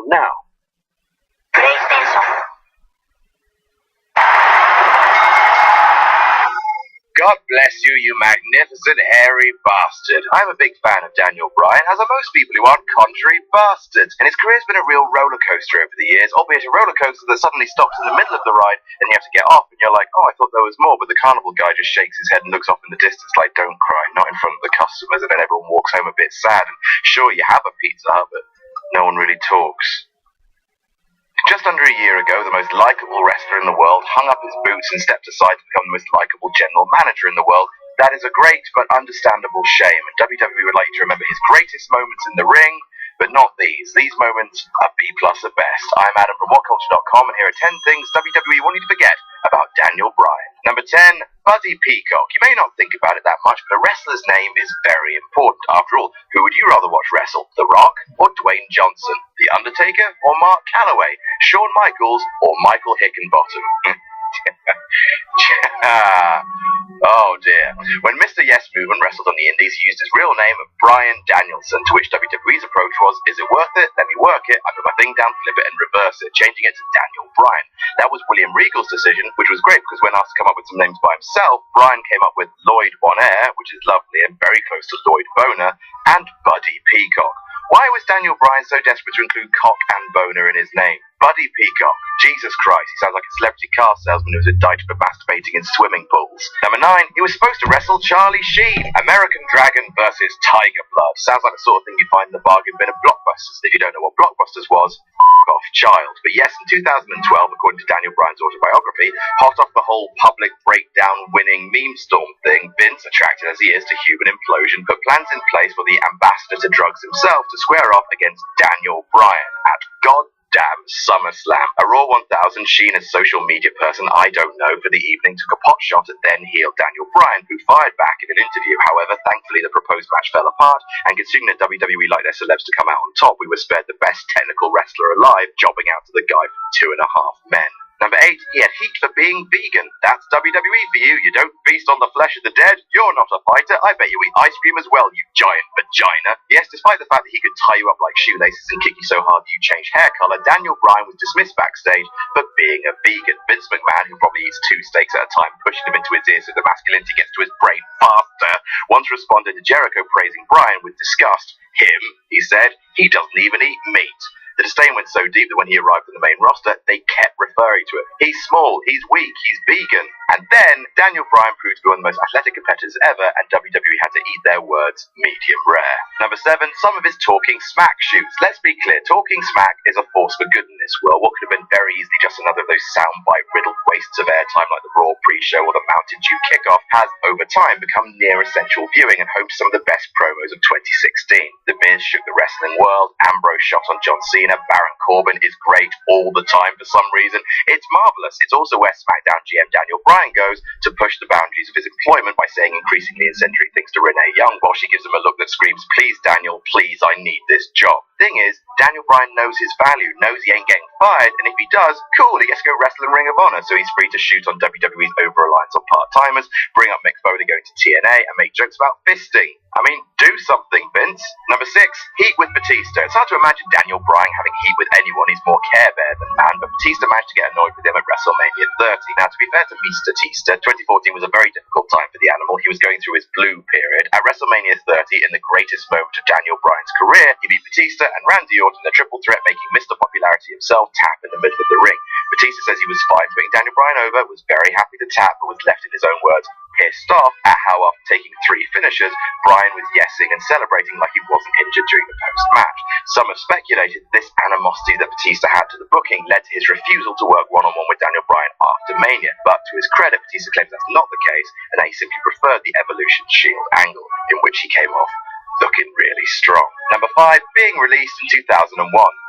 now. God bless you, you magnificent hairy bastard. I'm a big fan of Daniel Bryan, as are most people who aren't contrary bastards. And his career's been a real roller coaster over the years, albeit a roller coaster that suddenly stops in the middle of the ride and you have to get off and you're like, oh, I thought there was more, but the carnival guy just shakes his head and looks off in the distance like, don't cry, not in front of the customers, and then everyone walks home a bit sad. And sure, you have a Pizza Hut, but no one really talks. Just under a year ago, the most likeable wrestler in the world hung up his boots and stepped aside to become the most likeable general manager in the world. That is a great but understandable shame, and WWE would like to remember his greatest moments in the ring, but not these. These moments are B+ at best. I'm Adam from WhatCulture.com, and here are 10 things WWE want you to forget about Daniel Bryan. Number 10, Buddy Peacock. You may not think about it that much, but a wrestler's name is very important. After all, who would you rather watch wrestle? The Rock or Dwayne Johnson? The Undertaker or Mark Calloway? Shawn Michaels or Michael Hickenbottom? Oh dear. When Mr. Yes Movement wrestled on the Indies, he used his real name of Bryan Danielson, to which WWE's approach was, is it worth it? Let me work it. I put my thing down, flip it, and reverse it, changing it to Daniel Bryan. That was William Regal's decision, which was great because when asked to come up with some names by himself, Bryan came up with Lloyd Bonaire, which is lovely and very close to Lloyd Boner, and Buddy Peacock. Why was Daniel Bryan so desperate to include cock and boner in his name? Buddy Peacock. Jesus Christ, he sounds like a celebrity car salesman who's indicted for masturbating in swimming pools. Number 9, he was supposed to wrestle Charlie Sheen. American Dragon versus Tiger Blood. Sounds like the sort of thing you'd find in the bargain bin of Blockbusters. If you don't know what Blockbusters was, off child. But yes, in 2012, according to Daniel Bryan's autobiography, hot off the whole public breakdown winning meme storm thing, Vince, attracted as he is to human implosion, put plans in place for the ambassador to drugs himself to square off against Daniel Bryan at goddamn SummerSlam. A Raw 1000 Sheen as social media person, I don't know, for the evening took a pot shot at then heel Daniel Bryan, who fired back in an interview. However, thankfully the proposed match fell apart, and considering that WWE like their celebs to come out on top, we were spared the best technical wrestler alive, jobbing out to the guy from 2.5 Men. Number 8, he had heat for being vegan. That's WWE for you. You don't feast on the flesh of the dead. You're not a fighter. I bet you eat ice cream as well, you giant vagina. Yes, despite the fact that he could tie you up like shoelaces and kick you so hard that you change hair color, Daniel Bryan was dismissed backstage for being a vegan. Vince McMahon, who probably eats 2 steaks at a time, pushing him into his ears so the masculinity gets to his brain faster, once responded to Jericho praising Bryan with disgust. Him, he said, he doesn't even eat meat. The disdain went so deep that when he arrived on the main roster, they kept referring to him. He's small, he's weak, he's vegan. And then, Daniel Bryan proved to be one of the most athletic competitors ever, and WWE had to eat their words medium rare. Number 7, some of his talking smack shoots. Let's be clear, talking smack is a force for good in this world. What could have been very easily just another of those soundbite-riddled wastes of airtime like the Raw pre-show or the Mountain Dew kickoff has, over time, become near essential viewing and home to some of the best promos of 2016. The Miz shook the wrestling world, Ambrose shot on John Cena, Baron Corbin is great all the time for some reason. It's marvellous. It's also where SmackDown GM Daniel Bryan goes to push the boundaries of his employment by saying increasingly incendiary things to Renee Young while she gives him a look that screams, please Daniel, please, I need this job. Thing is, Daniel Bryan knows his value, knows he ain't getting fired, and if he does, cool, he gets to go wrestle in Ring of Honor, so he's free to shoot on WWE's over-reliance on part-timers, bring up Mick Foley going to TNA, and make jokes about fisting. I mean, do something, Vince. Number 6, heat with Batista. It's hard to imagine Daniel Bryan having heat with anyone. He's more Care Bear than man, but Batista managed to get annoyed with him at WrestleMania 30. Now, to be fair to Mr. Batista, 2014 was a very difficult time for the animal. He was going through his blue period. At WrestleMania 30, in the greatest moment of Daniel Bryan's career, he beat Batista and Randy Orton in a triple threat, making Mr. Popularity himself tap in the middle of the ring. Batista says he was fine putting Daniel Bryan over, was very happy to tap, but was left, in his own words, pissed off at how after taking 3 finishers, Bryan was yesing and celebrating like he wasn't injured during the post-match. Some have speculated this animosity that Batista had to the booking led to his refusal to work one-on-one with Daniel Bryan after Mania, but to his credit, Batista claims that's not the case, and that he simply preferred the Evolution Shield angle, in which he came off looking really strong. Number 5, being released in 2001.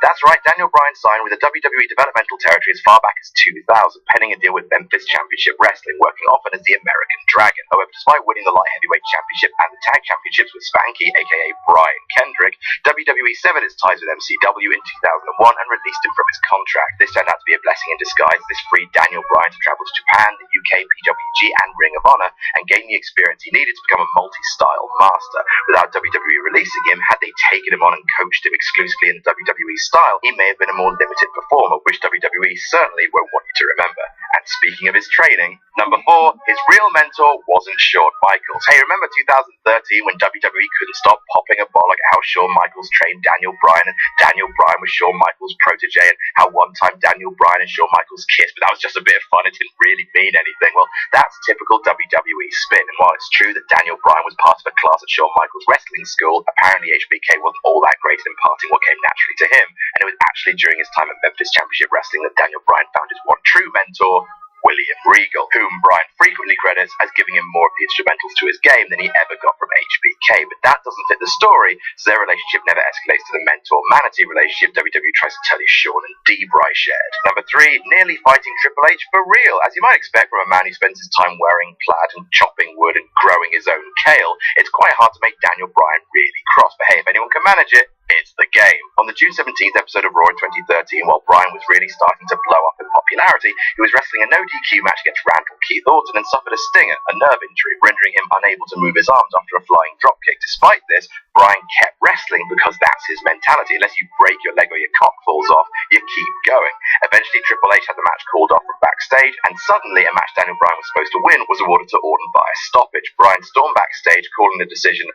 That's right, Daniel Bryan signed with the WWE developmental territory as far back as 2000, penning a deal with Memphis Championship Wrestling, working often as the American Dragon. However, despite winning the Light Heavyweight Championship and the Tag Championships with Spanky, aka Brian Kendrick, WWE severed its ties with MCW in 2001 and released him from his contract. This turned out to be a blessing in disguise. This freed Daniel Bryan to travel to Japan, the UK, PWG, and Ring of Honor, and gain the experience he needed to become a multi-style master. Without WWE WWE releasing him, had they taken him on and coached him exclusively in the WWE style, he may have been a more limited performer, which WWE certainly won't want you to remember. And speaking of his training, number 4, his real mentor wasn't Shawn Michaels. Hey, remember 2013 when WWE couldn't stop popping a bollock at how Shawn Michaels trained Daniel Bryan, and Daniel Bryan was Shawn Michaels' protege, and how one time Daniel Bryan and Shawn Michaels kissed, but that was just a bit of fun, it didn't really mean anything. Well, that's typical WWE spin, and while it's true that Daniel Bryan was part of a class at Shawn Michaels' wrestling school, apparently HBK wasn't all that great at imparting what came naturally to him, and it was actually during his time at Memphis Championship Wrestling that Daniel Bryan found his one true mentor, William Regal, whom Bryan frequently credits as giving him more of the instrumentals to his game than he ever got from HBK, but that doesn't fit the story, so their relationship never escalates to the mentor-manatee relationship WWE tries to tell you Shawn and D-Bry shared. Number 3, nearly fighting Triple H for real. As you might expect from a man who spends his time wearing plaid and chopping wood and growing his own kale, it's quite hard to make Daniel Bryan really cross, but hey, if anyone can manage it, it's the game. On the June 17th episode of Raw in 2013, while Bryan was really starting to blow up in popularity, he was wrestling a no DQ match against Randall Keith Orton and suffered a stinger, a nerve injury, rendering him unable to move his arms after a flying dropkick. Despite this, Bryan kept wrestling because that's his mentality. Unless you break your leg or your cock falls off, you keep going. Eventually, Triple H had the match called off from backstage, and suddenly a match Daniel Bryan was supposed to win was awarded to Orton via stoppage. Bryan stormed backstage, calling the decision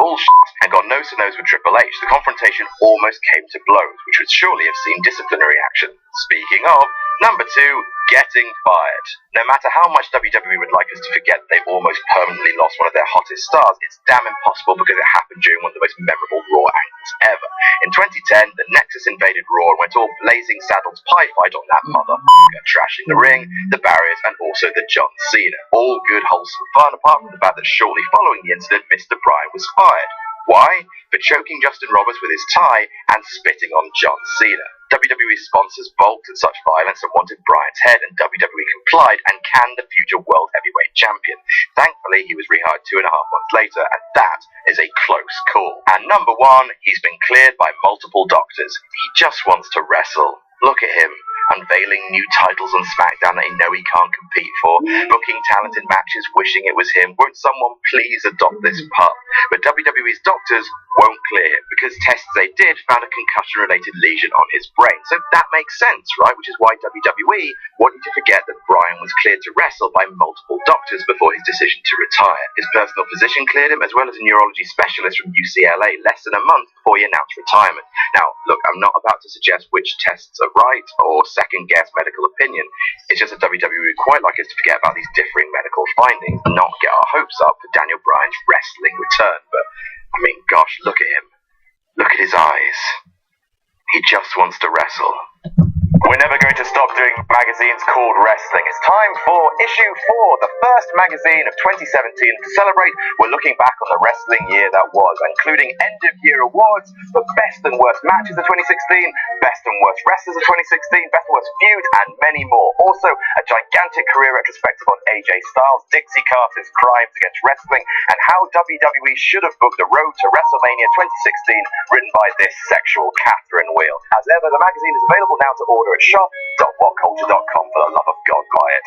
bullshit, and got nose-to-nose with Triple H. The confrontation almost came to blows, which would surely have seen disciplinary action. Speaking of, number 2, getting fired. No matter how much WWE would like us to forget they almost permanently lost one of their hottest stars, it's damn impossible because it happened during one of the most memorable Raw angles ever. In 2010, the Nexus invaded Raw and went all Blazing Saddles pie fight on that motherfucker, trashing the ring, the barriers, and also the John Cena. All good, wholesome fun, apart from the fact that shortly following the incident, Mr. Bryan was fired. Why? For choking Justin Roberts with his tie and spitting on John Cena. WWE sponsors balked at such violence and wanted Bryan's head, and WWE complied and canned the future World Heavyweight Champion. Thankfully, he was rehired 2.5 months later, and that is a close call. And number 1, he's been cleared by multiple doctors. He just wants to wrestle. Look at him, unveiling new titles on SmackDown that he know he can't compete for, booking talented matches, wishing it was him. Won't someone please adopt this pup? But WWE's doctors won't clear him, because tests they did found a concussion-related lesion on his brain. So that makes sense, right? Which is why WWE want you to forget that Bryan was cleared to wrestle by multiple doctors before his decision to retire. His personal physician cleared him, as well as a neurology specialist from UCLA, less than a month before he announced retirement. Now, look, I'm not about to suggest which tests are right or second-guess medical opinion. It's just that WWE would quite like us to forget about these differing medical findings and not get our hopes up for Daniel Bryan's wrestling return. But, I mean, gosh, look at him. Look at his eyes. He just wants to wrestle. We're never going to stop doing magazines called wrestling. It's time for issue 4, the first magazine of 2017. To celebrate, we're looking back on the wrestling year that was, including end-of-year awards for best and worst matches of 2016, best and worst wrestlers of 2016, best and worst feuds, and many more. Also, a gigantic career retrospective on AJ Styles, Dixie Carter's crimes against wrestling, and how WWE should have booked the road to WrestleMania 2016, written by this sexual Catherine Wheel. As ever, the magazine is available now to order at shop.whatculture.com. For the love of God, buy it.